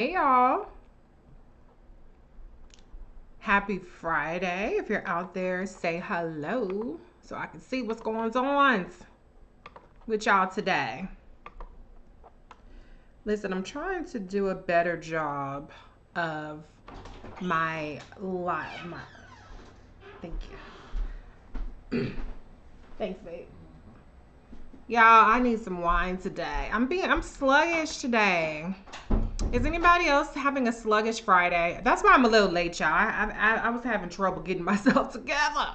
Hey y'all. Happy Friday. If you're out there, say hello so I can see what's going on with y'all today. Listen, I'm trying to do a better job of my live. Thank you. Thanks, babe. Y'all, I need some wine today. I'm sluggish today. Is anybody else having a sluggish Friday? That's why I'm a little late, y'all. I was having trouble getting myself together.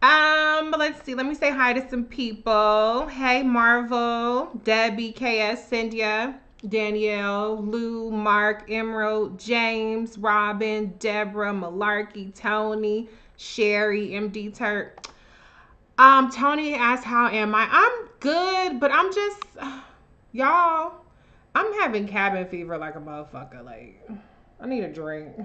But let's see. Let me say hi to some people. Hey, Marvel, Debbie, KS, Cynthia, Danielle, Lou, Mark, Emerald, James, Robin, Deborah, Malarkey, Tony, Sherry, MD Turk. Tony asked, "How am I?" I'm good, but I'm just, y'all. I'm having cabin fever like a motherfucker. Like, I need a drink.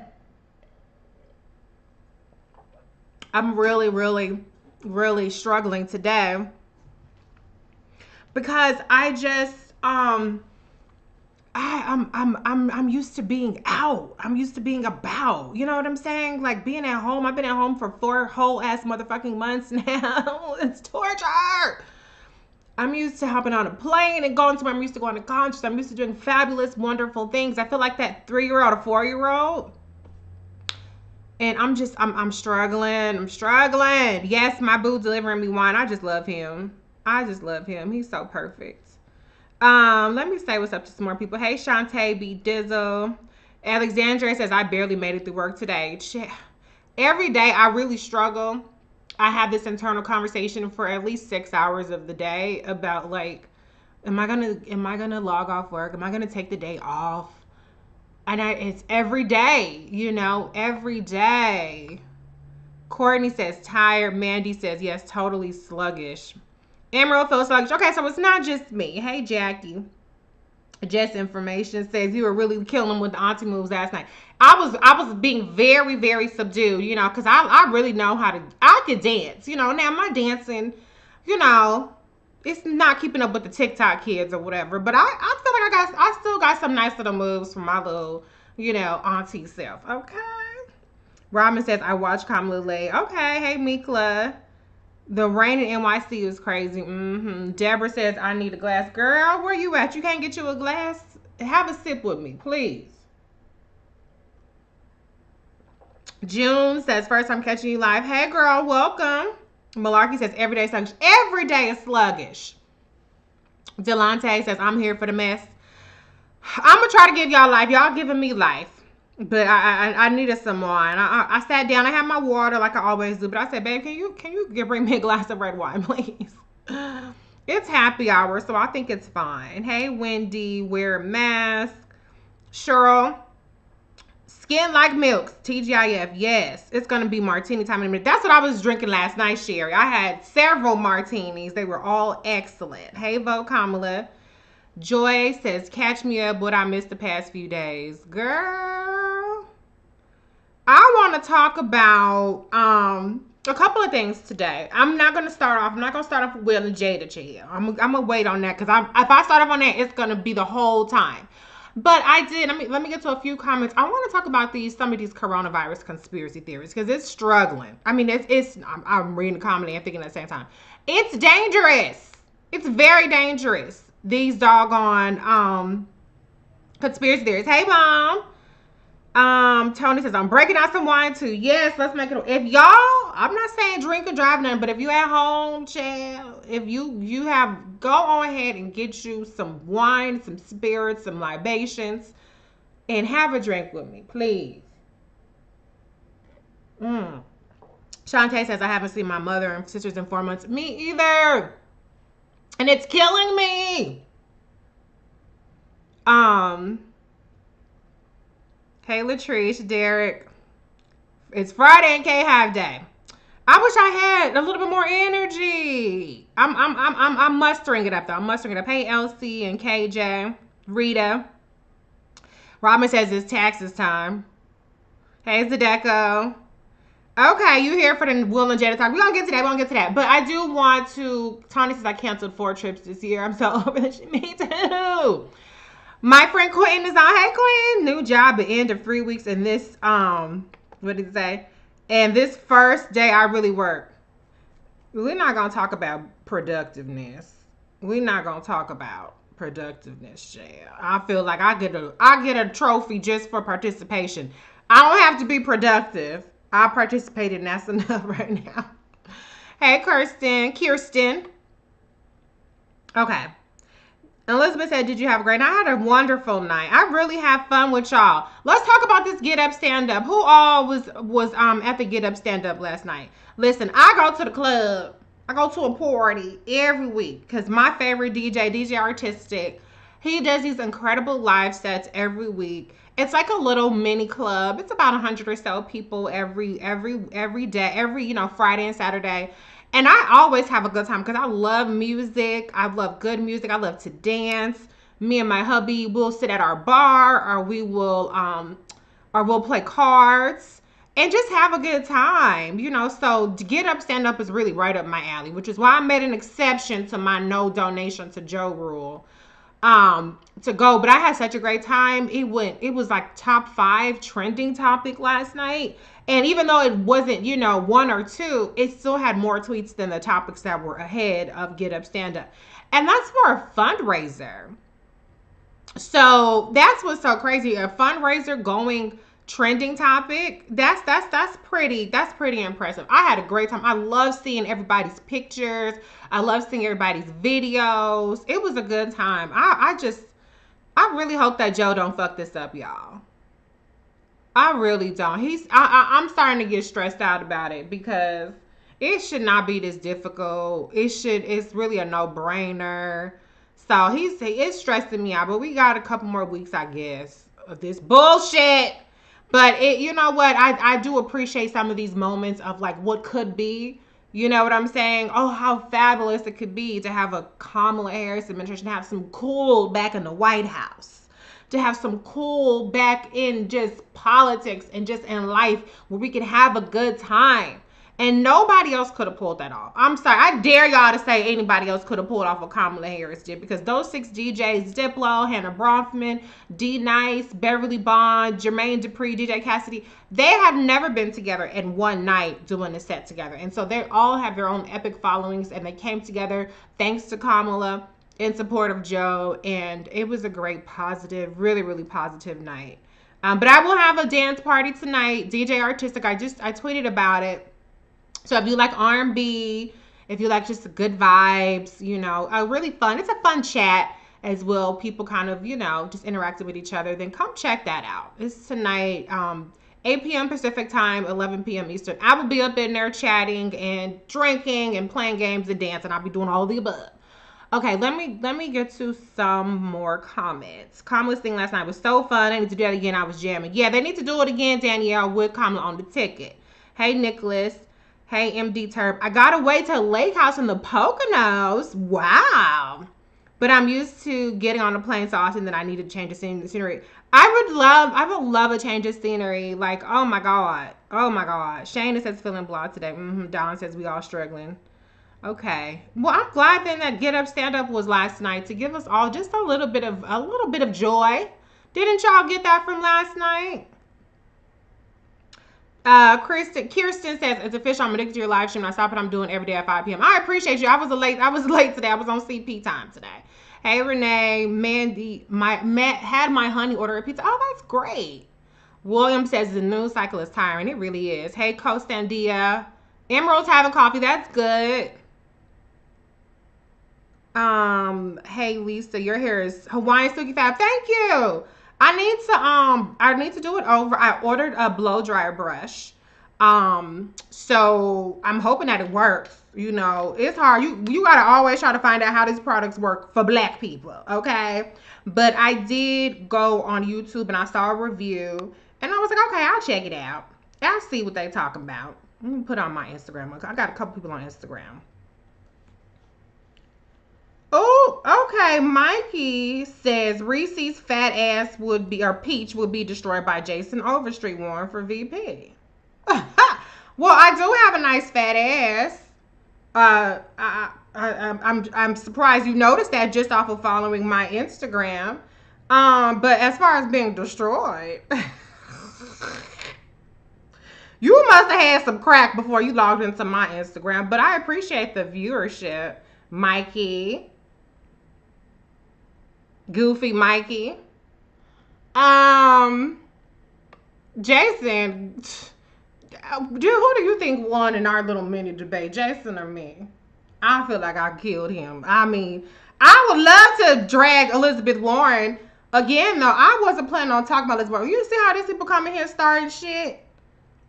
I'm really struggling today because I just I'm used to being out. I'm used to being about. You know what I'm saying? Like being at home. I've been at home for 4 whole motherfucking months now. It's torture. I'm used to hopping on a plane and going somewhere. I'm used to going to concerts. I'm used to doing fabulous, wonderful things. I feel like that 3 year old or 4 year old. And I'm struggling. I'm struggling. Yes, my boo delivering me wine. I just love him. I just love him. He's so perfect. Let me say what's up to some more people. Hey, Shantae B. Dizzle. Alexandra says, I barely made it through work today. Every day I really struggle. I have this internal conversation for at least 6 hours of the day about like, am I gonna log off work? Am I gonna take the day off? And it's every day, every day. Courtney says tired. Mandy says yes, totally sluggish. Emerald feels sluggish. Okay, so it's not just me. Hey, Jackie. Just information says you were really killing them with the auntie moves last night. I was being very, very subdued, because I really know how to. I could dance, Now my dancing, you know, it's not keeping up with the TikTok kids or whatever. But I feel like I still got some nice little moves from my little, auntie self. Okay. Robin says I watch Kamala Lay. Okay. Hey, Mikla. The rain in NYC is crazy. Deborah says I need a glass. Girl, where you at? You can't get you a glass? Have a sip with me, please. June says first time catching you live. Hey, girl, welcome. Malarkey says every day sluggish. Every day is sluggish. Delante says I'm here for the mess. I'm gonna try to give y'all life. Y'all giving me life. But I needed some wine. I sat down. I had my water like I always do. But I said, babe, can you bring me a glass of red wine, please? It's happy hour, so I think it's fine. Hey, Wendy, wear a mask. Cheryl, skin like milk. TGIF, yes. It's going to be martini time in a minute. That's what I was drinking last night, Sherry. I had several martinis. They were all excellent. Hey, Vo Kamala. Joy says, catch me up what I missed the past few days. Girl, I want to talk about a couple of things today. I'm not going to start off with Will and Jada chill. I'm going to wait on that because if I start off on that, it's going to be the whole time. But let me get to a few comments. I want to talk about some of these coronavirus conspiracy theories because it's struggling. I mean, I'm reading the comment and thinking at the same time. It's dangerous. It's very dangerous. These doggone conspiracy theories. Hey, Mom. Tony says, I'm breaking out some wine too. Yes, let's make it. If y'all, I'm not saying drink or drive nothing, but if you at home, child, if you have, go on ahead and get you some wine, some spirits, some libations, and have a drink with me, please. Shantae says, I haven't seen my mother and sisters in 4 months. Me either. And it's killing me. Hey, Latrice, Derek. It's Friday and K-Hive Day. I wish I had a little bit more energy. I'm mustering it up though. I'm mustering it up. Hey, Elsie and KJ, Rita. Robin says it's taxes time. Hey, Zedeco. Okay, you here for the Will and Jada talk. We're gonna get to that. But I do want to. Tony says I canceled 4 trips this year. I'm so over this. Me too. My friend Quentin is on. Hey Quentin, new job at end of 3 weeks, and this what did it say? And this first day I really work. We're not gonna talk about productiveness. We're not gonna talk about productiveness, Jay. I feel like I get a trophy just for participation. I don't have to be productive. I participated and that's enough right now. Hey Kirsten. Okay. Elizabeth said, "Did you have a great night?" I had a wonderful night. I really had fun with y'all. Let's talk about this Get Up Stand Up. Who all was at the Get Up Stand Up last night? Listen, I go to the club. I go to a party every week because my favorite DJ Artistic, he does these incredible live sets every week. It's like a little mini club. It's about 100 or so people every day, Friday and Saturday. And I always have a good time because I love music. I love good music. I love to dance. Me and my hubby will sit at our bar, or we'll play cards and just have a good time. So to Get Up Stand Up is really right up my alley, which is why I made an exception to my no donation to Joe rule to go. But I had such a great time. It was like top 5 trending topic last night. And even though it wasn't, 1 or 2, it still had more tweets than the topics that were ahead of Get Up Stand Up. And that's for a fundraiser. So that's what's so crazy. A fundraiser going trending topic. That's pretty impressive. I had a great time. I love seeing everybody's pictures. I love seeing everybody's videos. It was a good time. I really hope that Joe don't fuck this up, y'all. I really don't. I'm starting to get stressed out about it because it should not be this difficult. It's really a no-brainer. So it's stressing me out, but we got a couple more weeks, I guess, of this bullshit. But you know what? I do appreciate some of these moments of like what could be. You know what I'm saying? Oh, how fabulous it could be to have a Kamala Harris administration, have some cool back in the White House, to have some cool back in just politics and just in life where we can have a good time. And nobody else could have pulled that off. I'm sorry. I dare y'all to say anybody else could have pulled off what Kamala Harris did, because those 6 DJs, Diplo, Hannah Bronfman, D Nice, Beverly Bond, Jermaine Dupri, DJ Cassidy, they have never been together in one night doing a set together. And so they all have their own epic followings, and they came together thanks to Kamala in support of Joe. And it was a great, positive, really, really positive night. But I will have a dance party tonight. DJ Artistic, I tweeted about it. So if you like R&B, if you like just good vibes, really fun. It's a fun chat as well. People kind of, just interacting with each other. Then come check that out. It's tonight, 8 p.m. Pacific time, 11 p.m. Eastern. I will be up in there chatting and drinking and playing games and dancing. I'll be doing all of the above. Okay, let me get to some more comments. Kamala's thing last night was so fun. They need to do that again. I was jamming. Yeah, they need to do it again, Danielle, with Kamala on the ticket. Hey, Nicholas. Hey, MD Turb. I got away to a lake house in the Poconos. Wow. But I'm used to getting on a plane so often that I need to change the scenery. I would love a change of scenery. Like, oh my God. Shayna says feeling blah today. Dawn says we all struggling. Okay. Well, I'm glad then that Get Up Stand Up was last night to give us all just a little bit of joy. Didn't y'all get that from last night? Kirsten says, it's official. I'm addicted to your live stream. I stop what I'm doing every day at 5 p.m. I appreciate you. I was late today. I was on CP time today. Hey, Renee. Mandy, had my honey order a pizza. Oh, that's great. William says the news cycle is tiring. It really is. Hey, Costandia. Emerald's having coffee. That's good. Hey, Lisa, your hair is Hawaiian Silky Fab. Thank you. I need to do it over. I ordered a blow dryer brush. So I'm hoping that it works. It's hard. You gotta always try to find out how these products work for Black people, okay? But I did go on YouTube and I saw a review and I was like, okay, I'll check it out. I'll see what they talking about. Let me put on my Instagram. I got a couple people on Instagram. Oh, okay. Mikey says Reese's fat ass Peach would be destroyed by Jason Overstreet, Warren for VP. Well, I do have a nice fat ass. I'm surprised you noticed that just off of following my Instagram. But as far as being destroyed, you must have had some crack before you logged into my Instagram. But I appreciate the viewership, Mikey, Goofy Mikey. Um, Jason, dude, who do you think won in our little mini debate, Jason or me? I feel like I killed him. I mean, I would love to drag Elizabeth Warren again, though. I wasn't planning on talking about Elizabeth Warren. You see how these people come in here starting shit?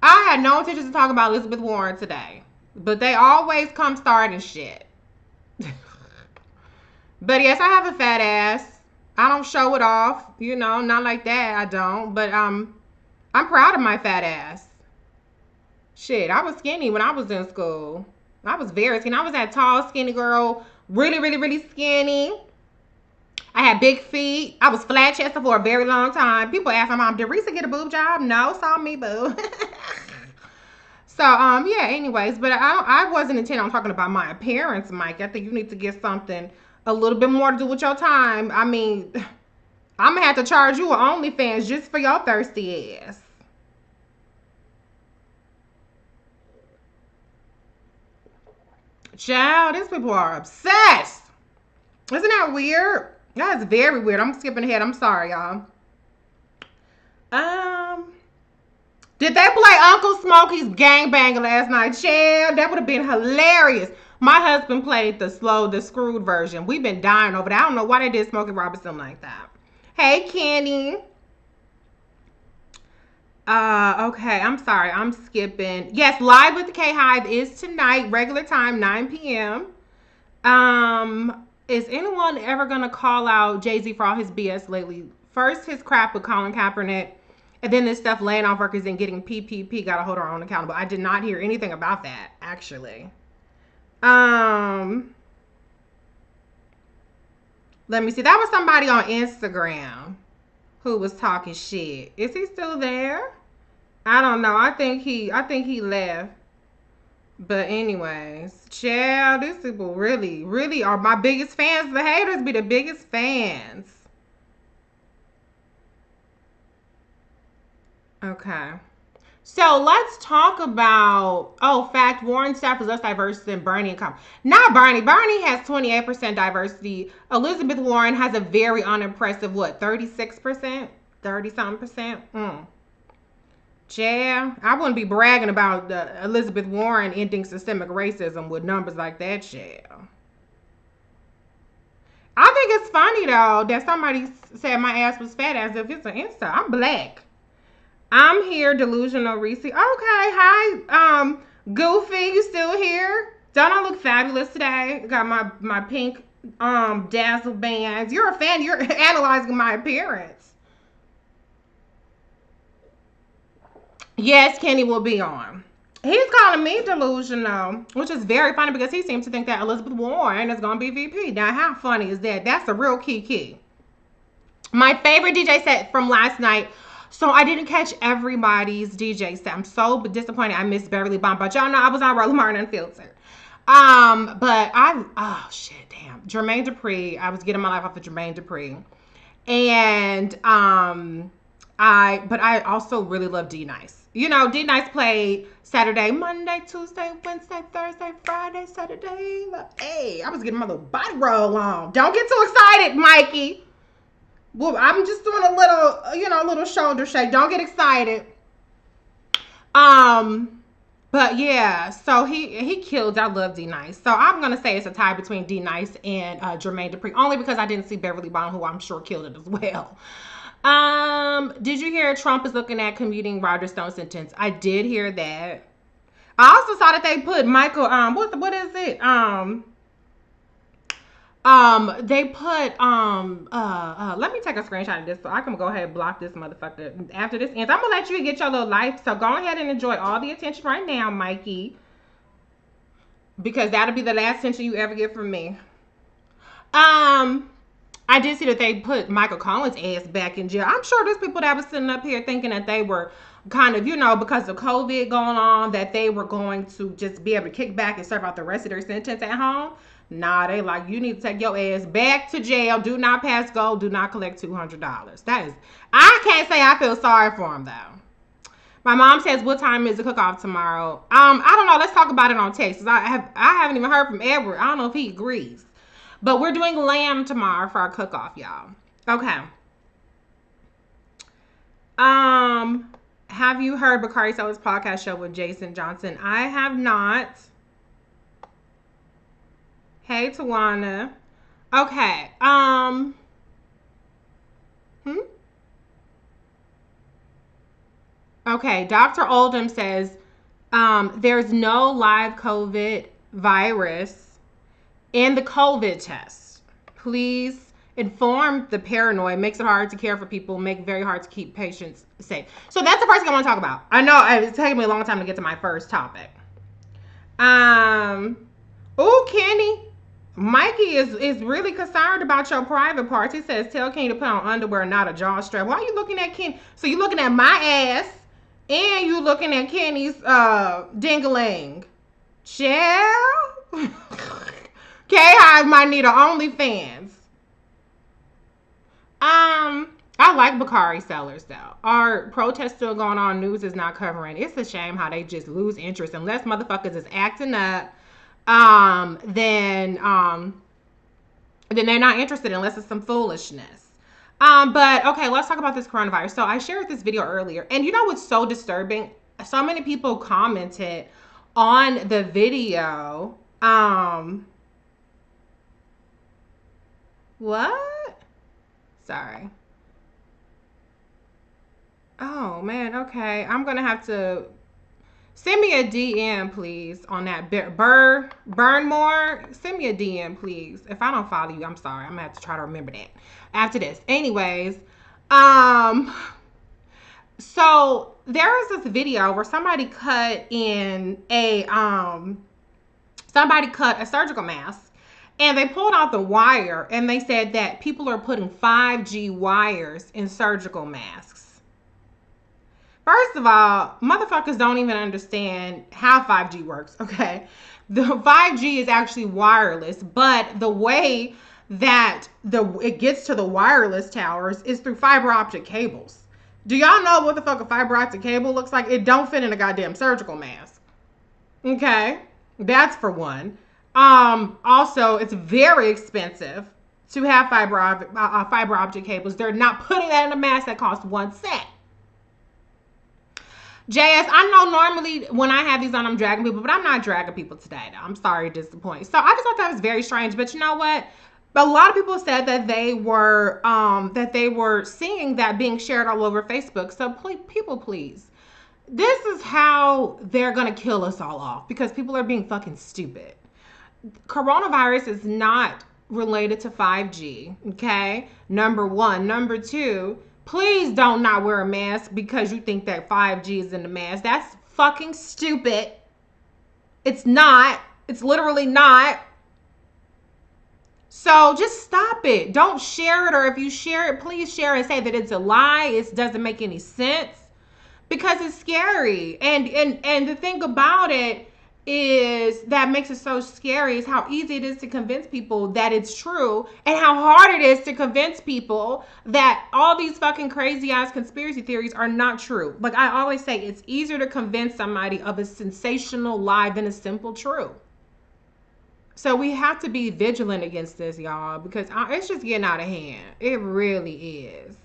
I had no intention to talk about Elizabeth Warren today, but they always come starting shit. But yes, I have a fat ass. I don't show it off, not like that. I don't. But I'm proud of my fat ass. Shit, I was skinny when I was in school. I was very skinny. I was that tall, skinny girl, really, really, really skinny. I had big feet. I was flat chested for a very long time. People ask my mom, did Risa get a boob job? No, saw me, boo. So, yeah, anyways, but I wasn't intending on talking about my appearance, Mike. I think you need to get something a little bit more to do with your time. I mean, I'm going to have to charge you an OnlyFans just for your thirsty ass. Child, these people are obsessed. Isn't that weird? That is very weird. I'm skipping ahead. I'm sorry, y'all. Did they play Uncle Smokey's Gangbang last night? Child, that would have been hilarious. My husband played the screwed version. We've been dying over that. I don't know why they did Smokey Robinson like that. Hey, Kenny. Okay, I'm sorry. I'm skipping. Yes, Live with the K-Hive is tonight, regular time, 9 p.m. Is anyone ever going to call out Jay-Z for all his BS lately? First, his crap with Colin Kaepernick, and then this stuff laying off workers and getting PPP, got to hold our own accountable. I did not hear anything about that, actually. Let me see. That was somebody on Instagram who was talking shit. Is he still there? I don't know. I think he left. But anyways, child, these people really, really are my biggest fans. The haters be the biggest fans. Okay. So let's talk about, fact, Warren staff is less diverse than Bernie and Kamala. Not Bernie. Bernie has 28% diversity. Elizabeth Warren has a very unimpressive, 36%? 30-something percent? Yeah, I wouldn't be bragging about Elizabeth Warren ending systemic racism with numbers like that, yeah. I think it's funny, though, that somebody said my ass was fat as if it's an insult. I'm black. I'm here, delusional Reese. Okay, hi, Goofy, you still here? Don't I look fabulous today? Got my pink dazzle bands. You're a fan. You're analyzing my appearance. Yes, Kenny will be on. He's calling me delusional, which is very funny because he seems to think that Elizabeth Warren is going to be VP. Now, how funny is that? That's a real key. My favorite DJ set from last night. So I didn't catch everybody's DJ set. I'm so disappointed. I missed Beverly Bomb, but y'all know I was on Roller Martin Unfiltered. But Jermaine Dupri. I was getting my life off of Jermaine Dupri, and I also really love D Nice. D Nice played Saturday, Monday, Tuesday, Wednesday, Thursday, Friday, Saturday. Hey, I was getting my little body roll on. Don't get too excited, Mikey. Well, I'm just doing a little shoulder shake. Don't get excited. But yeah, so he killed. I love D Nice. So I'm gonna say it's a tie between D Nice and Jermaine Dupri, only because I didn't see Beverly Bond, who I'm sure killed it as well. Did you hear Trump is looking at commuting Roger Stone's sentence? I did hear that. I also saw that they put Michael. What is it? They put, let me take a screenshot of this so I can go ahead and block this motherfucker after this ends. I'm gonna let you get your little life, so go ahead and enjoy all the attention right now, Mikey, because that'll be the last attention you ever get from me. I did see that they put Michael Collins' ass back in jail. I'm sure there's people that was sitting up here thinking that they were kind of, because of COVID going on, that they were going to just be able to kick back and serve out the rest of their sentence at home. Nah, they like, you need to take your ass back to jail. Do not pass go. Do not collect $200. That is, I can't say I feel sorry for him though. My mom says, "What time is the cook-off tomorrow?" I don't know. Let's talk about it on text. I haven't even heard from Edward. I don't know if he agrees, but we're doing lamb tomorrow for our cook-off, y'all. Okay. Have you heard Bakari Sellers' podcast show with Jason Johnson? I have not. Hey, Tawana. Okay. Okay, Dr. Oldham says there's no live COVID virus in the COVID test. Please inform the paranoid. Makes it hard to care for people. Make it very hard to keep patients safe. So that's the first thing I want to talk about. I know it's taking me a long time to get to my first topic. Kenny. Mikey is really concerned about your private parts. He says, tell Kenny to put on underwear, not a jaw strap. Why are you looking at Kenny? So you're looking at my ass and you looking at Kenny's dingling. Chill. K-Hive might need an OnlyFans. I like Bakari Sellers though. Our protest still going on. News is not covering. It's a shame how they just lose interest unless motherfuckers is acting up. Then they're not interested unless it's some foolishness. But okay, let's talk about this coronavirus. So I shared this video earlier, and you know what's so disturbing? So many people commented on the video. What? Sorry. Oh man, okay. I'm gonna have to send me a DM, please, on that Burnmore. Send me a DM, please. If I don't follow you, I'm sorry. I'm gonna have to try to remember that after this. Anyways, so there was this video where somebody cut a surgical mask, and they pulled out the wire, and they said that people are putting 5G wires in surgical masks. First of all, motherfuckers don't even understand how 5G works, okay? The 5G is actually wireless, but the way that it gets to the wireless towers is through fiber optic cables. Do y'all know what the fuck a fiber optic cable looks like? It don't fit in a goddamn surgical mask. Okay? That's for one. Also, it's very expensive to have fiber optic cables. They're not putting that in a mask that costs $0.01. JS, I know normally when I have these on, I'm dragging people, but I'm not dragging people today. I'm sorry to disappoint. So I just thought that was very strange. But you know what? A lot of people said that they were seeing that being shared all over Facebook. So people, please. This is how they're going to kill us all off because people are being fucking stupid. Coronavirus is not related to 5G, okay? Number one. Number two, please don't not wear a mask because you think that 5G is in the mask. That's fucking stupid. It's not. It's literally not. So just stop it. Don't share it, or if you share it, please share and say that it's a lie. It doesn't make any sense because it's scary. And the thing about it is that makes it so scary is how easy it is to convince people that it's true and how hard it is to convince people that all these fucking crazy ass conspiracy theories are not true. Like I always say, it's easier to convince somebody of a sensational lie than a simple truth. So we have to be vigilant against this, y'all, because it's just getting out of hand. It really is.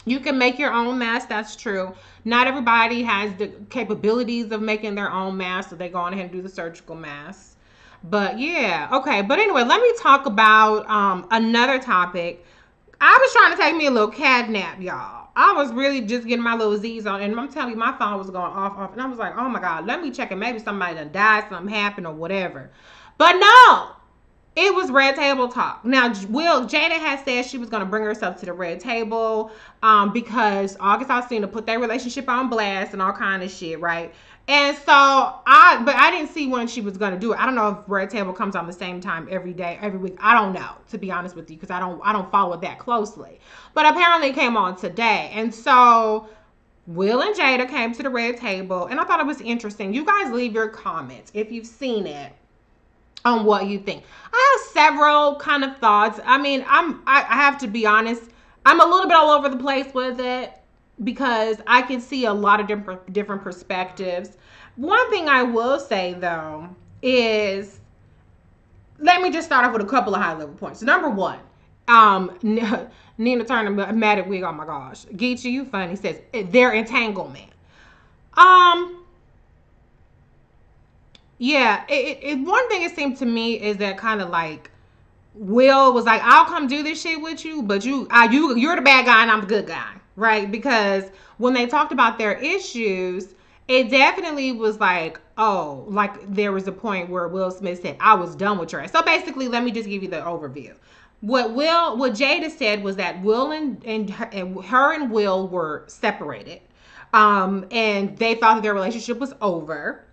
You can make your own mask. That's true. Not everybody has the capabilities of making their own mask, so they go on ahead and do the surgical mask. But yeah, okay. But anyway, let me talk about another topic. I was trying to take me a little cat nap, y'all. I was really just getting my little Z's on, and I'm telling you, my phone was going off, and I was like, oh my God, let me check it. Maybe somebody done died, something happened, or whatever. But no, it was Red Table Talk. Now, Jada had said she was going to bring herself to the Red Table because August Alsina put their relationship on blast and all kind of shit, right? And so, I didn't see when she was going to do it. I don't know if Red Table comes on the same time every day, every week. I don't know, to be honest with you, because I don't follow it that closely. But apparently it came on today. And so Will and Jada came to the Red Table, and I thought it was interesting. You guys leave your comments if you've seen it. on what you think. I have several kind of thoughts. I mean, I have to be honest. I'm a little bit all over the place with it because I can see a lot of different perspectives. One thing I will say though is, let me just start off with a couple of high level points. Number one, Nina Turner, mad at Wig. Oh my gosh, Geechee, you funny. Says their entanglement. Um, yeah, one thing it seemed to me is that kind of like Will was like, I'll come do this shit with you, but you're the bad guy and I'm the good guy, right? Because when they talked about their issues, it definitely was like, oh, like there was a point where Will Smith said, I was done with her. So basically, let me just give you the overview. What Jada said was that Will and her and Will were separated. And they thought that their relationship was over.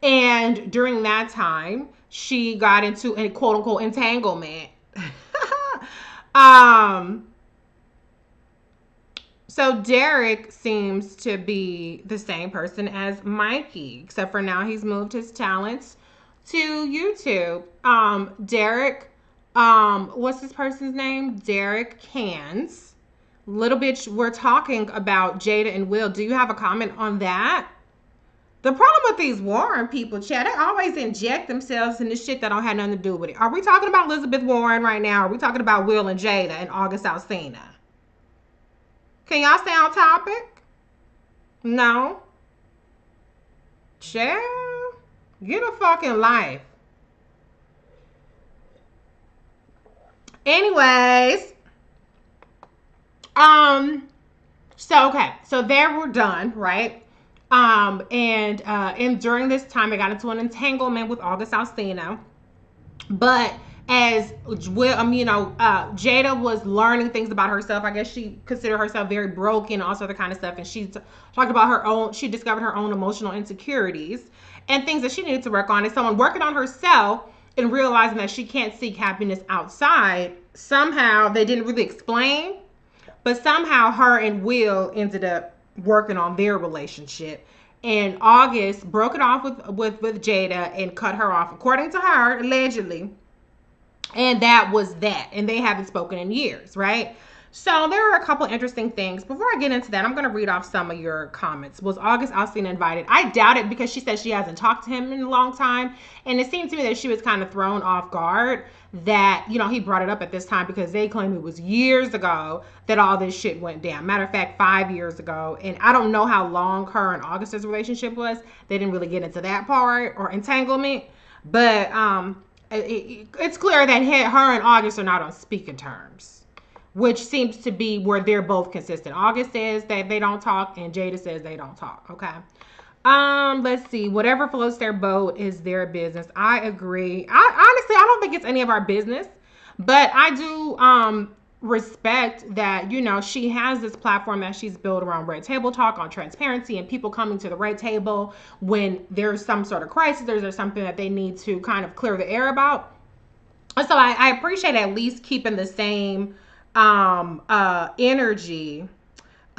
And during that time, she got into a quote unquote entanglement. um, so Derek seems to be the same person as Mikey, except for now he's moved his talents to YouTube. Derek, what's this person's name? Derek Cans. Little bitch, we're talking about Jada and Will. Do you have a comment on that? The problem with these Warren people, Chad, they always inject themselves in this shit that don't have nothing to do with it. Are we talking about Elizabeth Warren right now? Are we talking about Will and Jada and August Alsina? Can y'all stay on topic? No. Chad, get a fucking life. Anyways, so there we're done, right? And during this time, I got into an entanglement with August Alsina. But as well, Jada was learning things about herself. I guess she considered herself very broken, all sort of kind of stuff. And she talked about she discovered her own emotional insecurities and things that she needed to work on. And someone working on herself and realizing that she can't seek happiness outside, somehow they didn't really explain, but somehow her and Will ended up working on their relationship, and August broke it off with Jada and cut her off, according to her, allegedly. And that was that, and they haven't spoken in years, right? So there are a couple interesting things. Before I get into that, I'm going to read off some of your comments. Was August Alsina invited? I doubt it, because she said she hasn't talked to him in a long time, and it seemed to me that she was kind of thrown off guard that, he brought it up at this time, because they claim it was years ago that all this shit went down. Matter of fact, 5 years ago. And I don't know how long her and August's relationship was. They didn't really get into that part or entanglement, but it's clear that her and August are not on speaking terms, which seems to be where they're both consistent. August says that they don't talk, and Jada says they don't talk. Okay. Let's see. Whatever floats their boat is their business. I agree. Honestly, I don't think it's any of our business, but I do respect that, she has this platform that she's built around Red Table Talk on transparency and people coming to the Red Table when there's some sort of crisis, there's something that they need to kind of clear the air about. So I appreciate at least keeping the same energy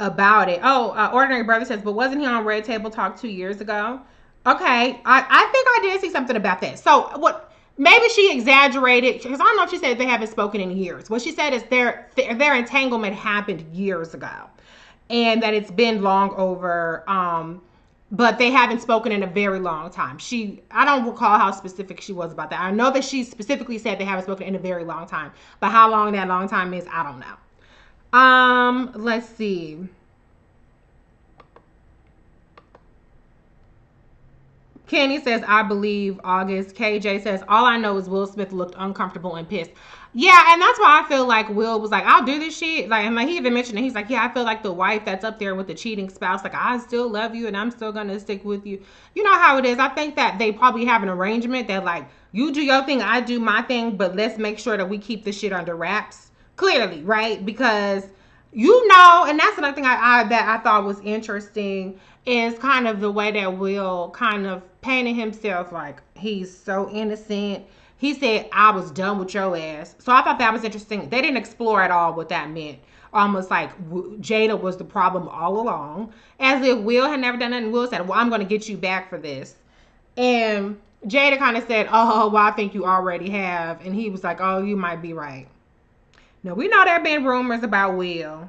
about it. Ordinary Brother says, but wasn't he on Red Table Talk 2 years ago? Okay, I think I did see something about that. So what? Maybe she exaggerated, because I don't know if she said they haven't spoken in years. What she said is their entanglement happened years ago, and that it's been long over. But they haven't spoken in a very long time. I don't recall how specific she was about that. I know that she specifically said they haven't spoken in a very long time, but how long that long time is, I don't know. Let's see. Kenny says, I believe August. KJ says, all I know is Will Smith looked uncomfortable and pissed. Yeah, and that's why I feel like Will was like, I'll do this shit. And he even mentioned it. He's like, yeah, I feel like the wife that's up there with the cheating spouse. Like, I still love you and I'm still going to stick with you. You know how it is. I think that they probably have an arrangement that, like, you do your thing, I do my thing, but let's make sure that we keep this shit under wraps. Clearly, right? Because, and that's another thing I thought was interesting, is kind of the way that Will kind of painted himself like he's so innocent. He said, I was done with your ass. So I thought that was interesting. They didn't explore at all what that meant. Almost like Jada was the problem all along. As if Will had never done nothing. Will said, well, I'm going to get you back for this. And Jada kind of said, "Oh, well, I think you already have," and he was like, "Oh, you might be right." Now we know there have been rumors about Will.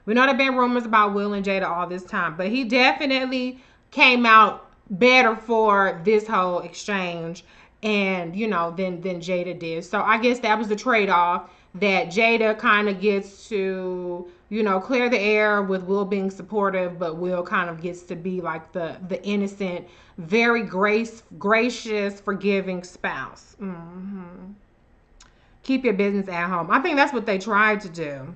We know there have been rumors about Will and Jada all this time, but he definitely came out better for this whole exchange, and than Jada did. So I guess that was the trade off, that Jada kind of gets to clear the air with Will being supportive, but Will kind of gets to be like the innocent, very gracious, forgiving spouse. Keep your business at home. I think that's what they tried to do.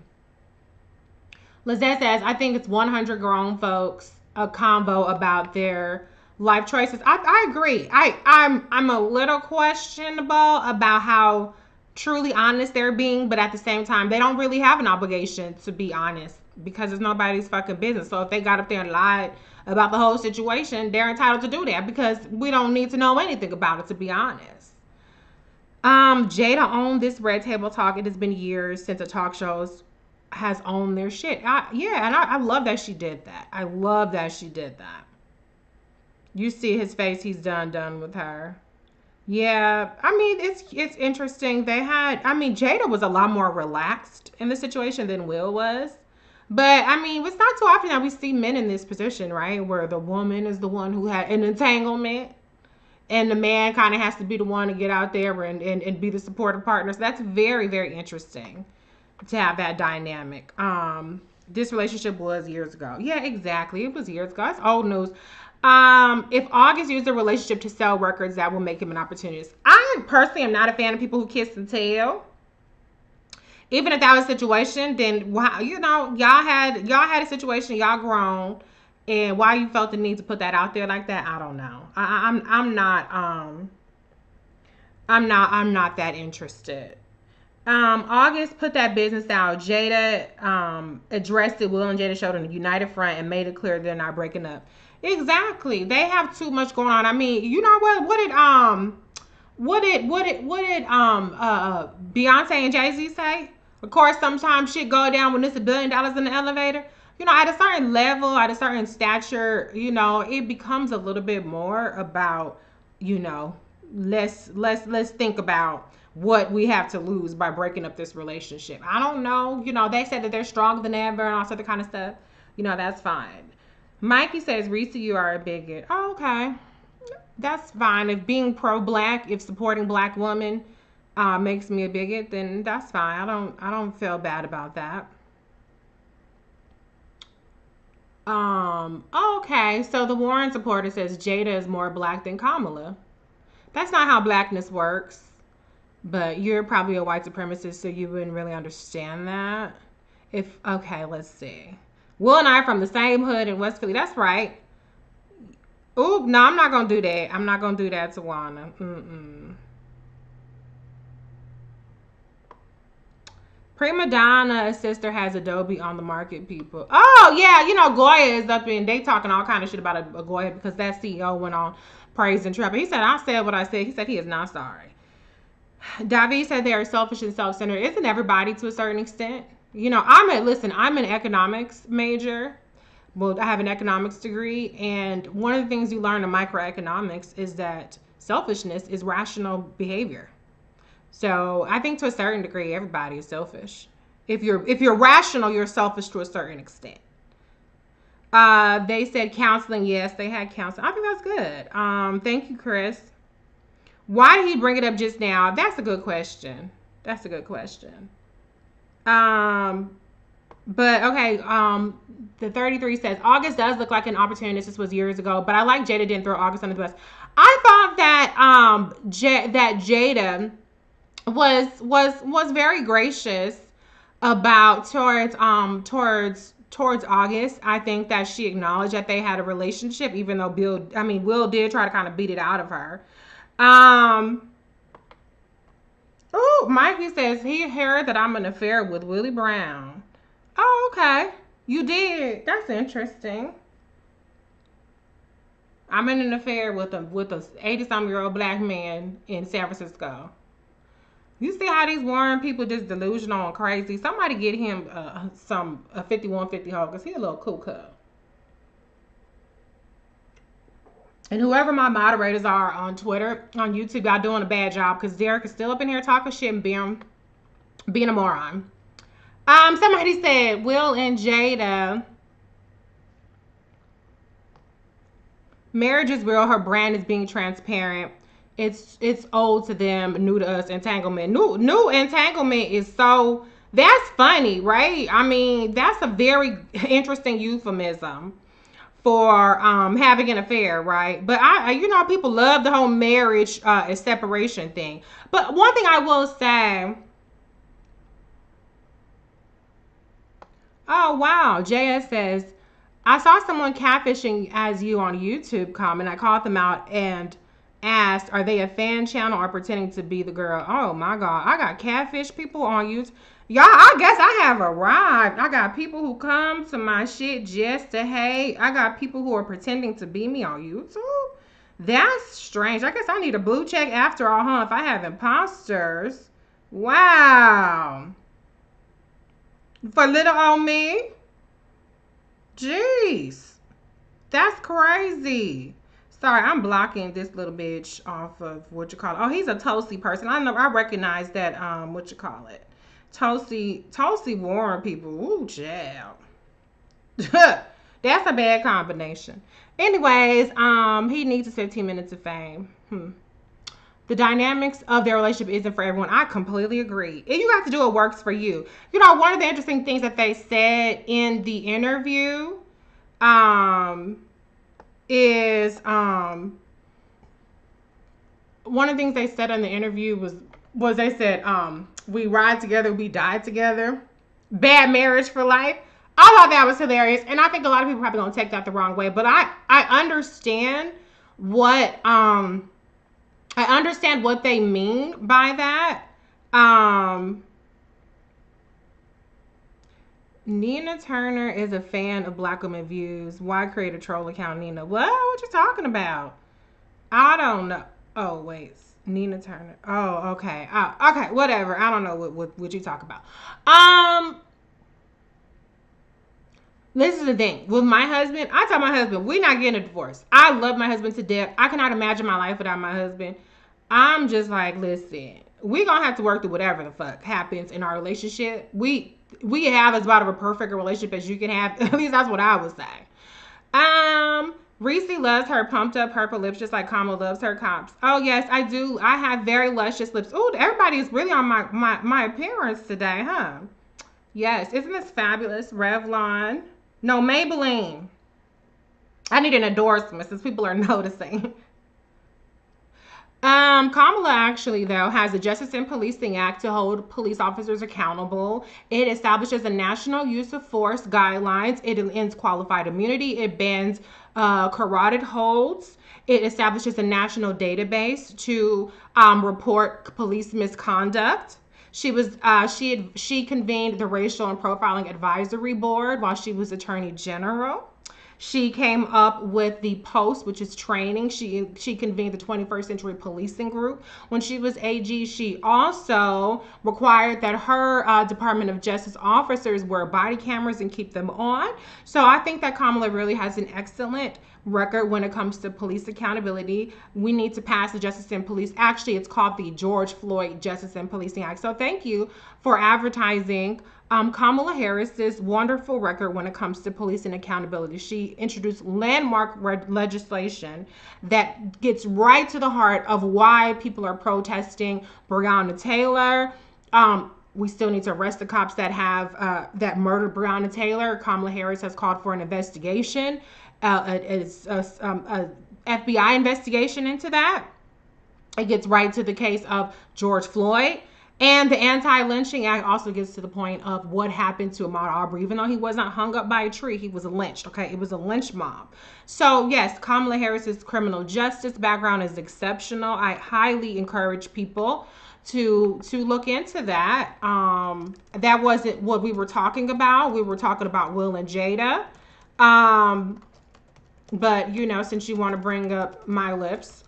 Lizette says, I think it's 100 grown folks a convo about their life choices. I agree. I'm a little questionable about how truly honest they're being, but at the same time, they don't really have an obligation to be honest because it's nobody's fucking business. So if they got up there and lied about the whole situation, they're entitled to do that because we don't need to know anything about it, to be honest. Jada owned this Red Table Talk. It has been years since a talk shows has owned their shit. I love that she did that. I love that she did that. You see his face. He's done with her. Yeah, I mean it's interesting. Jada was a lot more relaxed in the situation than Will was. But I mean, it's not too often that we see men in this position, right? Where the woman is the one who had an entanglement and the man kind of has to be the one to get out there and be the supportive partner. So that's very, very interesting to have that dynamic. This relationship was years ago. Yeah, exactly. It was years ago. It's old news. If August used a relationship to sell records, that will make him an opportunist. I personally am not a fan of people who kiss and tell. Even if that was a situation, then wow, y'all had a situation, y'all grown, and why you felt the need to put that out there like that, I don't know. I'm not that interested. August put that business out. Jada addressed it. Will and Jada showed a united front and made it clear they're not breaking up. Exactly. They have too much going on. I mean, you know what? What did Beyonce and Jay-Z say? Of course, sometimes shit go down when it's $1 billion in the elevator. At a certain level, at a certain stature, it becomes a little bit more about, you know, let's think about what we have to lose by breaking up this relationship. I don't know. They said that they're stronger than ever and all sorts of kind of stuff. That's fine. Mikey says, Reese, you are a bigot. Oh, okay. That's fine. If being pro-black, if supporting black women makes me a bigot, then that's fine. I don't feel bad about that. Okay. So the Warren supporter says Jada is more black than Kamala. That's not how blackness works. But you're probably a white supremacist, so you wouldn't really understand that. Okay, let's see. Will and I are from the same hood in West Philly. That's right. Oop, no, I'm not gonna do that. I'm not gonna do that, Tawana. Prima Donna sister has Adobe on the market, people. Oh yeah, Goya is up in. They talking all kind of shit about a Goya because that CEO went on praising Trump. He said, "I said what I said." He said he is not sorry. Davi said they are selfish and self-centered. Isn't everybody to a certain extent? I'm an economics major. Well, I have an economics degree, and one of the things you learn in microeconomics is that selfishness is rational behavior. So I think to a certain degree, everybody is selfish. If you're rational, you're selfish to a certain extent. They said counseling. Yes, they had counseling. I think that's good. Thank you, Chris. Why did he bring it up just now? That's a good question. That's a good question. But okay, the 33 says August does look like an opportunist. This was years ago, but I like Jada didn't throw August under the bus. I thought that that Jada was very gracious about towards August. I think that she acknowledged that they had a relationship, even though Will did try to kind of beat it out of her. Oh, Mikey says he heard that I'm an affair with Willie Brown. Oh, okay. You did. That's interesting. I'm in an affair with a 80-some-year-old black man in San Francisco. You see how these Warren people just delusional and crazy? Somebody get him a 5150 hoe because he a little cuckoo. And whoever my moderators are on Twitter, on YouTube, y'all doing a bad job because Derek is still up in here talking shit and being a moron. Somebody said Will and Jada, marriage is real. Her brand is being transparent. It's old to them, new to us. Entanglement, new entanglement is so. That's funny, right? I mean, that's a very interesting euphemism for having an affair, right? But people love the whole marriage separation thing. But one thing I will say, oh wow, JS says, I saw someone catfishing as you on YouTube comment. I called them out and asked, are they a fan channel or pretending to be the girl? Oh my God, I got catfish people on YouTube. Y'all, I guess I have arrived. I got people who come to my shit just to hate. I got people who are pretending to be me on YouTube. That's strange. I guess I need a blue check after all, huh? If I have imposters. Wow. For little old me? Jeez. That's crazy. Sorry, I'm blocking this little bitch off of what you call it. Oh, he's a Toasty person. I recognize that, what you call it. Toasty Warren people. Ooh, child. That's a bad combination. Anyways, he needs his 15 minutes of fame. The dynamics of their relationship isn't for everyone. I completely agree. And you have to do what works for you. You know, one of the interesting things that they said in the interview, is one of the things they said in the interview was they said, we ride together, we die together. Bad marriage for life. I thought that was hilarious. And I think a lot of people probably gonna take that the wrong way. But I understand what they mean by that. Nina Turner is a fan of Black Women Views. Why create a troll account, Nina? What you talking about? I don't know. Oh, wait. Nina Turner. Oh, okay. Okay, whatever. I don't know what you talk about. This is the thing. With my husband, I tell my husband, we're not getting a divorce. I love my husband to death. I cannot imagine my life without my husband. I'm just like, listen, we're going to have to work through whatever the fuck happens in our relationship. We have as about of a perfect relationship as you can have. At least that's what I would say. Reese loves her pumped up purple lips just like Kamala loves her cops. Oh yes, I do. I have very luscious lips. Oh, everybody is really on my appearance today, huh? Yes, isn't this fabulous? Revlon. No, Maybelline. I need an endorsement since people are noticing. Kamala actually, though, has the Justice and Policing Act to hold police officers accountable. It establishes a national use of force guidelines. It ends qualified immunity. It bans carotid holds. It establishes a national database to report police misconduct. She convened the Racial and Profiling Advisory Board while she was Attorney General. She came up with the POST, which is training. She convened the 21st Century Policing Group. When she was AG, she also required that her Department of Justice officers wear body cameras and keep them on. So I think that Kamala really has an excellent record when it comes to police accountability. We need to pass the Justice and Police. Actually, it's called the George Floyd Justice and Policing Act. So thank you for advertising Kamala Harris's wonderful record when it comes to police and accountability. She introduced landmark legislation that gets right to the heart of why people are protesting Breonna Taylor. We still need to arrest the cops that have that murdered Breonna Taylor. Kamala Harris has called for an investigation, a FBI investigation into that. It gets right to the case of George Floyd. And the Anti-Lynching Act also gets to the point of what happened to Ahmaud Arbery. Even though he wasn't hung up by a tree, he was lynched, okay? It was a lynch mob. So, yes, Kamala Harris's criminal justice background is exceptional. I highly encourage people to look into that. That wasn't what we were talking about. We were talking about Will and Jada. But, you know, since you want to bring up my lips,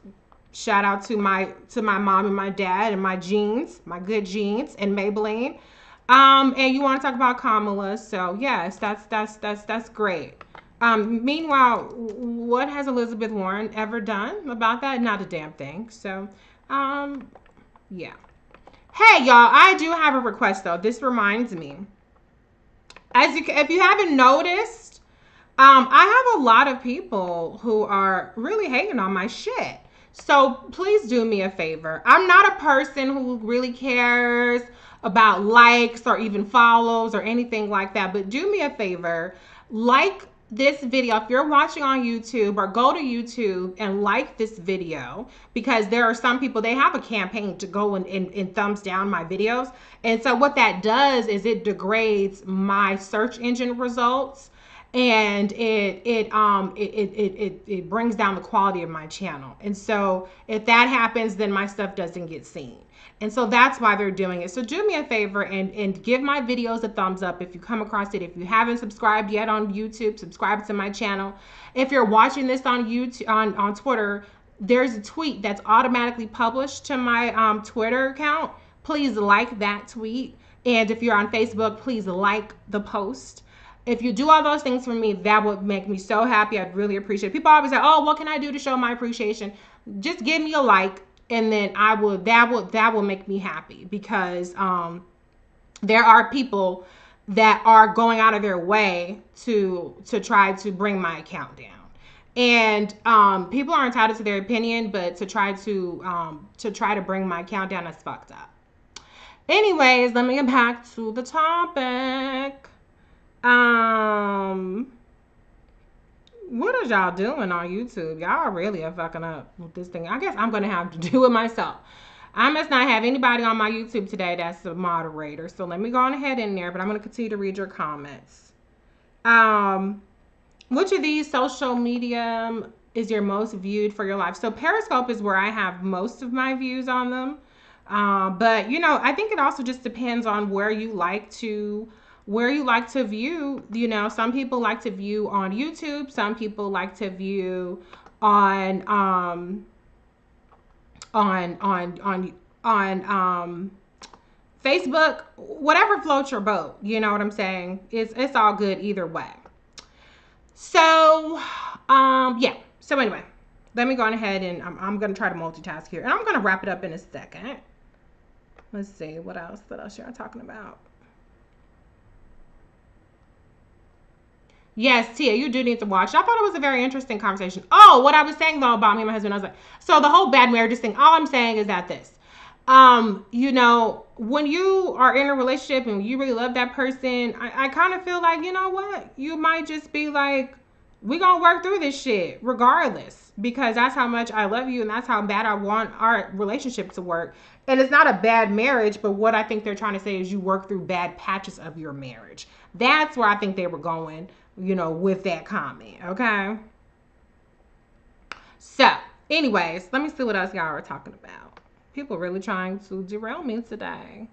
shout out to my mom and my dad and my jeans, my good jeans, and Maybelline. And you want to talk about Kamala, so yes, that's great. Meanwhile, what has Elizabeth Warren ever done about that? Not a damn thing. So, um, yeah. Hey, y'all, I do have a request though. This reminds me. If you haven't noticed, I have a lot of people who are really hating on my shit. So please do me a favor. I'm not a person who really cares about likes or even follows or anything like that, but do me a favor. Like this video if you're watching on YouTube, or go to YouTube and like this video, because there are some people, they have a campaign to go and thumbs down my videos. And so what that does is it degrades my search engine results, and it brings down the quality of my channel. And so if that happens, then my stuff doesn't get seen. And so that's why they're doing it. So do me a favor and give my videos a thumbs up if you come across it. If you haven't subscribed yet on YouTube, subscribe to my channel. If you're watching this on YouTube, on Twitter, there's a tweet that's automatically published to my Twitter account. Please like that tweet. And if you're on Facebook, please like the post. If you do all those things for me, that would make me so happy. I'd really appreciate it. People always say, oh, what can I do to show my appreciation? Just give me a like, and then that will make me happy, because there are people that are going out of their way to try to bring my account down. And people are entitled to their opinion, but to try to bring my account down, that's fucked up. Anyways, let me get back to the topic. What is y'all doing on YouTube? Y'all really are fucking up with this thing. I guess I'm gonna have to do it myself. I must not have anybody on my YouTube today that's a moderator. So let me go on ahead in there, but I'm gonna continue to read your comments. Which of these social media is your most viewed for your life? So Periscope is where I have most of my views on them. But you know, I think it also just depends on where you like to view. You know, some people like to view on YouTube, some people like to view on Facebook. Whatever floats your boat, you know what I'm saying? It's all good either way. So yeah, so anyway, let me go on ahead and I'm gonna try to multitask here, and I'm gonna wrap it up in a second. Let's see what else you're talking about. Yes, Tia, you do need to watch. I thought it was a very interesting conversation. Oh, what I was saying though about me and my husband, I was like, so the whole bad marriages thing, all I'm saying is that this, you know, when you are in a relationship and you really love that person, I kind of feel like, you know what, you might just be like, we gonna work through this shit regardless, because that's how much I love you and that's how bad I want our relationship to work. And it's not a bad marriage, but what I think they're trying to say is you work through bad patches of your marriage. That's where I think they were going, you know, with that comment. Okay. So anyways, let me see what else y'all are talking about. People really trying to derail me today.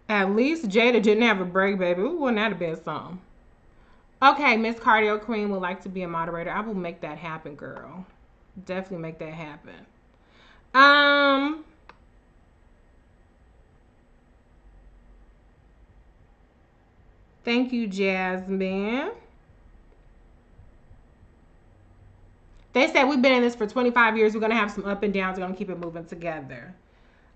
At least Jada didn't have a break, baby. Ooh, wouldn't that have been something? Okay, Miss Cardio Queen would like to be a moderator. I will make that happen, girl. Definitely make that happen. Thank you, Jasmine. They said we've been in this for 25 years. We're going to have some up and downs. We're going to keep it moving together.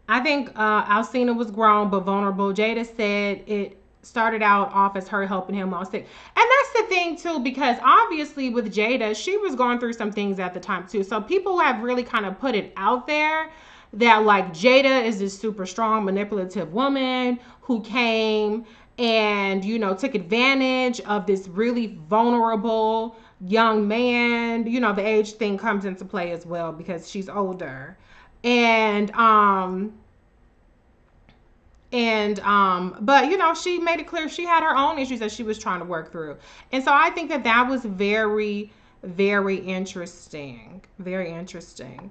I think Alcina was grown but vulnerable. Jada said it started out off as her helping him while sick. And that's the thing, too, because obviously with Jada, she was going through some things at the time, too. So people have really kind of put it out there that, like, Jada is this super strong, manipulative woman who came and, you know, took advantage of this really vulnerable young man. You know, the age thing comes into play as well because she's older. But you know, she made it clear she had her own issues that she was trying to work through. And so I think that was very, very interesting. Very interesting.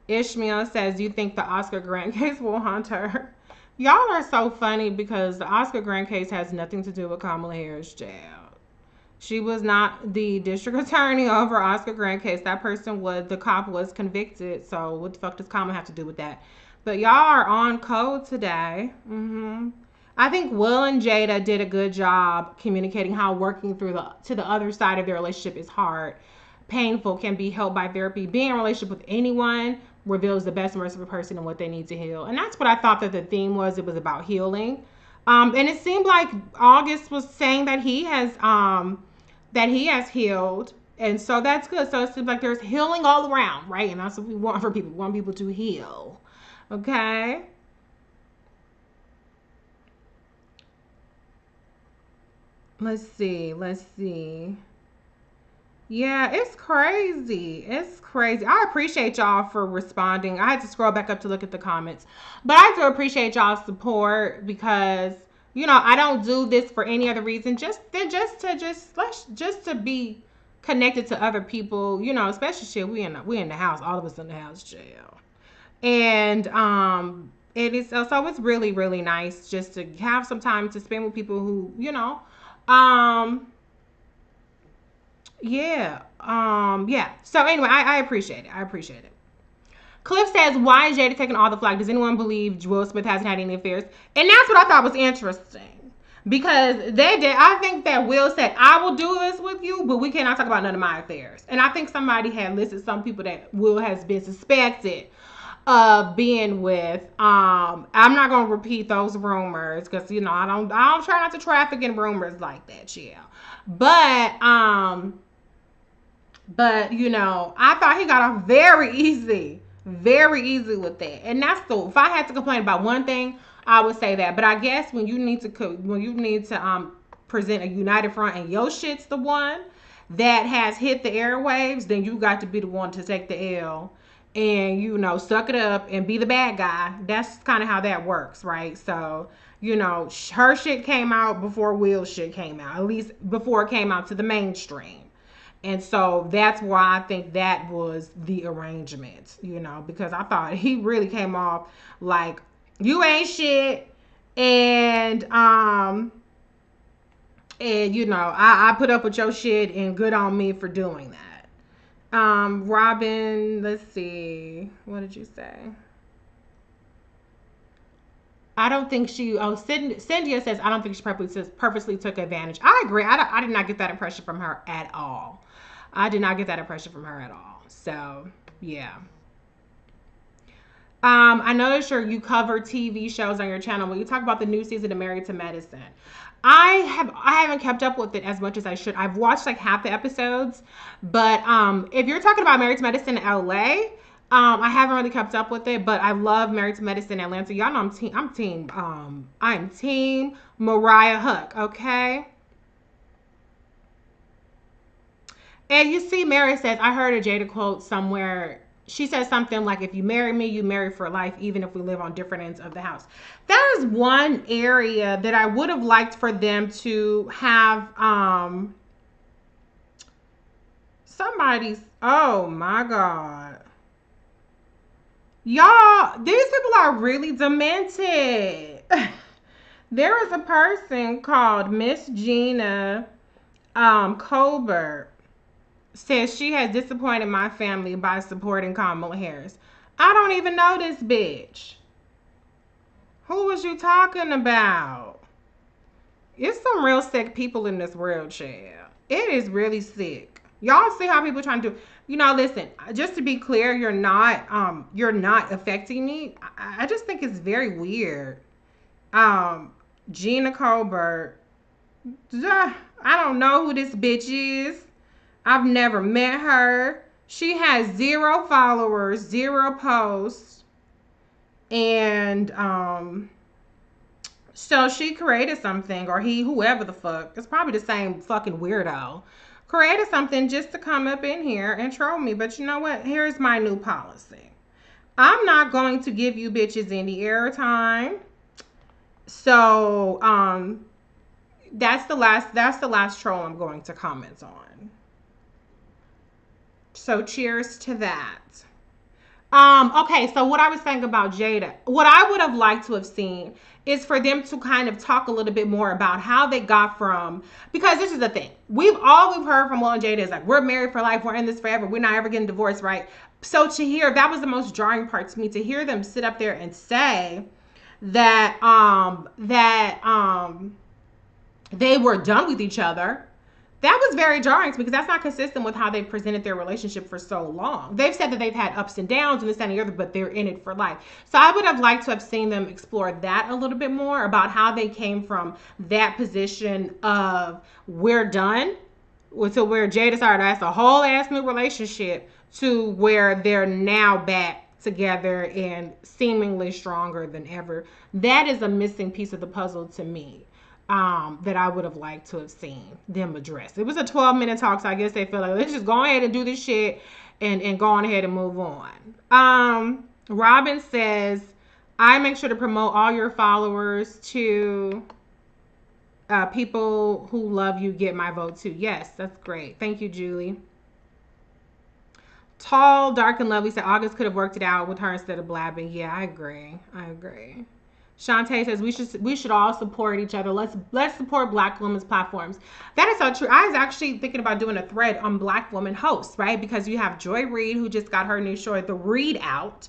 Ishmael says, do you think the Oscar Grant case will haunt her? Y'all are so funny because the Oscar Grant case has nothing to do with Kamala Harris' jail. She was not the district attorney over Oscar Grant case. That person the cop was convicted. So what the fuck does Kamala have to do with that? But y'all are on code today. I think Will and Jada did a good job communicating how working through the other side of their relationship is hard, painful, can be helped by therapy. Being in a relationship with anyone reveals the best and worst of a person and what they need to heal. And that's what I thought that the theme was. It was about healing. And it seemed like August was saying that he has healed. And so that's good. So it seems like there's healing all around, right? And that's what we want for people. We want people to heal. Okay? Let's see. Let's see. Yeah, it's crazy. It's crazy. I appreciate y'all for responding. I had to scroll back up to look at the comments. But I do appreciate y'all's support because, I don't do this for any other reason. Just to be connected to other people, especially shit. We in the house, all of us in the house, jail. And it is so it's really, really nice just to have some time to spend with people who, um yeah. Yeah. So anyway, I appreciate it. I appreciate it. Cliff says, why is Jada taking all the flack? Does anyone believe Will Smith hasn't had any affairs? And that's what I thought was interesting. Because they did. I think that Will said, I will do this with you, but we cannot talk about none of my affairs. And I think somebody had listed some people that Will has been suspected of being with. I'm not gonna repeat those rumors because I don't try not to traffic in rumors like that, yeah. But I thought he got off very easy with that. And that's if I had to complain about one thing, I would say that. But I guess when you need to present a united front and your shit's the one that has hit the airwaves, then you got to be the one to take the L and suck it up and be the bad guy. That's kind of how that works, right? So her shit came out before Will's shit came out, at least before it came out to the mainstream. And so that's why I think that was the arrangement, because I thought he really came off like, you ain't shit. And I put up with your shit and good on me for doing that. Robin, let's see. What did you say? I don't think Cynthia says, I don't think she purposely took advantage. I agree. I did not get that impression from her at all. So, yeah. I noticed you cover TV shows on your channel. Will you talk about the new season of Married to Medicine? I haven't kept up with it as much as I should. I've watched like half the episodes, but if you're talking about Married to Medicine in LA, I haven't really kept up with it, but I love Married to Medicine Atlanta. Y'all know I'm team Mariah Huck, okay? And you see, Mary says, I heard a Jada quote somewhere. She says something like, if you marry me, you marry for life, even if we live on different ends of the house. That is one area that I would have liked for them to have oh my God. Y'all, these people are really demented. There is a person called Miss Gina Colbert. Says she has disappointed my family by supporting Kamala Harris. I don't even know this bitch. Who was you talking about? It's some real sick people in this world, child. It is really sick. Y'all see how people trying to do. Listen, just to be clear, you're not affecting me. I just think it's very weird. Gina Colbert. I don't know who this bitch is. I've never met her. She has 0 followers, 0 posts. And so she created something, or whoever the fuck, it's probably the same fucking weirdo, created something just to come up in here and troll me. But you know what? Here's my new policy. I'm not going to give you bitches any airtime. So that's the last troll I'm going to comment on. So cheers to that. Okay, so what I was saying about Jada, what I would have liked to have seen is for them to kind of talk a little bit more about how they got from, because this is the thing. We've heard from Will and Jada is like, we're married for life, we're in this forever, we're not ever getting divorced, right? So to hear, that was the most jarring part to me, to hear them sit up there and say that they were done with each other. That was very jarring because that's not consistent with how they've presented their relationship for so long. They've said that they've had ups and downs and this and the other, but they're in it for life. So I would have liked to have seen them explore that a little bit more about how they came from that position of we're done to where Jada started that's a whole ass new relationship to where they're now back together and seemingly stronger than ever. That is a missing piece of the puzzle to me, that I would have liked to have seen them address. It was a 12-minute talk, so I guess they feel like let's just go ahead and do this shit and go on ahead and move on. Robin says, I make sure to promote all your followers to people who love you get my vote too. Yes, that's great. Thank you, Julie. Tall, dark, and lovely said August could have worked it out with her instead of blabbing. Yeah, I agree. Shantae says we should all support each other. Let's support Black women's platforms. That is so true. I was actually thinking about doing a thread on Black women hosts, right? Because you have Joy Reid, who just got her new show, The Read Out.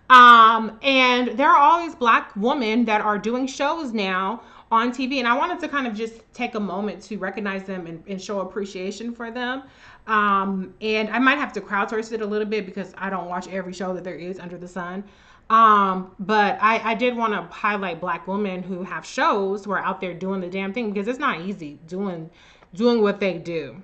And there are all these Black women that are doing shows now on TV. And I wanted to kind of just take a moment to recognize them and show appreciation for them. And I might have to crowdsource it a little bit because I don't watch every show that there is under the sun. But I did want to highlight Black women who have shows who are out there doing the damn thing because it's not easy doing what they do.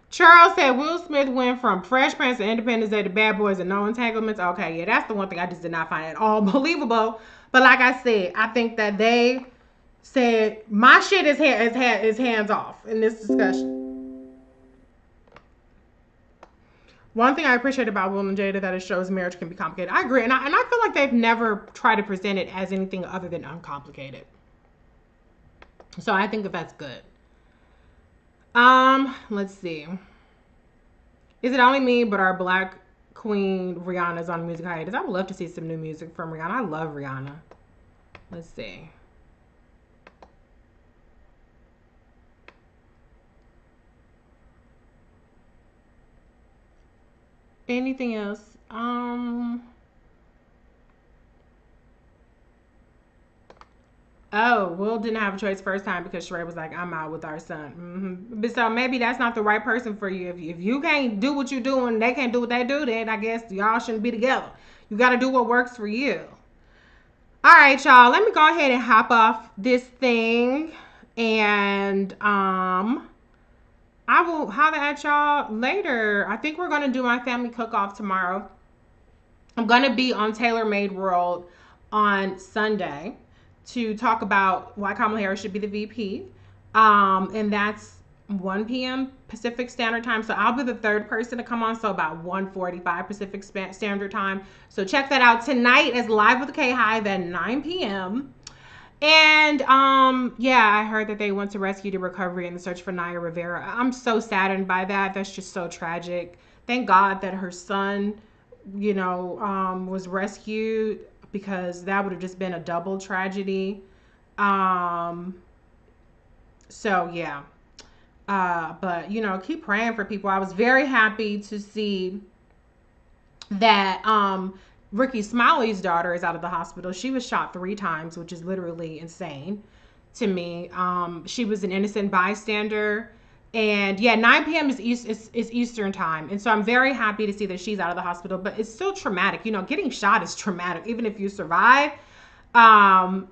Charles said Will Smith went from Fresh Prince to Independence Day to Bad Boys and No Entanglements. Okay, yeah, that's the one thing I just did not find at all believable. But like I said, I think that they said my shit is hands off in this discussion. One thing I appreciate about Will and Jada that it shows marriage can be complicated. I agree, and I feel like they've never tried to present it as anything other than uncomplicated. So I think that's good. Let's see. Is it only me, but our Black Queen Rihanna's on music hiatus? I would love to see some new music from Rihanna. I love Rihanna. Let's see. Anything else? Oh, Will didn't have a choice first time because Sheree was like, I'm out with our son. But so maybe that's not the right person for you. If you can't do what you do and they can't do what they do, then I guess y'all shouldn't be together. You got to do what works for you. All right, y'all. Let me go ahead and hop off this thing. And I will holler at y'all later. I think we're going to do my family cook-off tomorrow. I'm going to be on Tailor Made World on Sunday to talk about why Kamala Harris should be the VP. And that's 1 p.m. Pacific Standard Time. So I'll be the third person to come on. So about 1:45 Pacific Standard Time. So check that out. Tonight is Live with K Hive at 9 p.m. And yeah, I heard that they went to rescue the recovery in the search for Naya Rivera. I'm so saddened by that. That's just so tragic. Thank God that her son, was rescued, because that would have just been a double tragedy. So yeah. But keep praying for people. I was very happy to see that Ricky Smiley's daughter is out of the hospital. She was shot 3 times, which is literally insane to me. She was an innocent bystander. And yeah, 9 p.m. is Eastern time. And so I'm very happy to see that she's out of the hospital, but it's still traumatic. Getting shot is traumatic, even if you survive.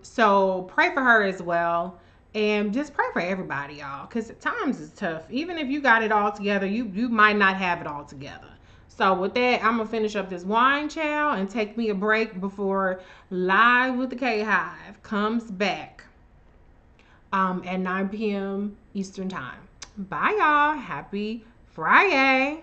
So pray for her as well. And just pray for everybody, y'all, because times is tough. Even if you got it all together, you might not have it all together. So with that, I'm going to finish up this wine chow and take me a break before Live with the K-Hive comes back at 9 p.m. Eastern time. Bye, y'all. Happy Friday.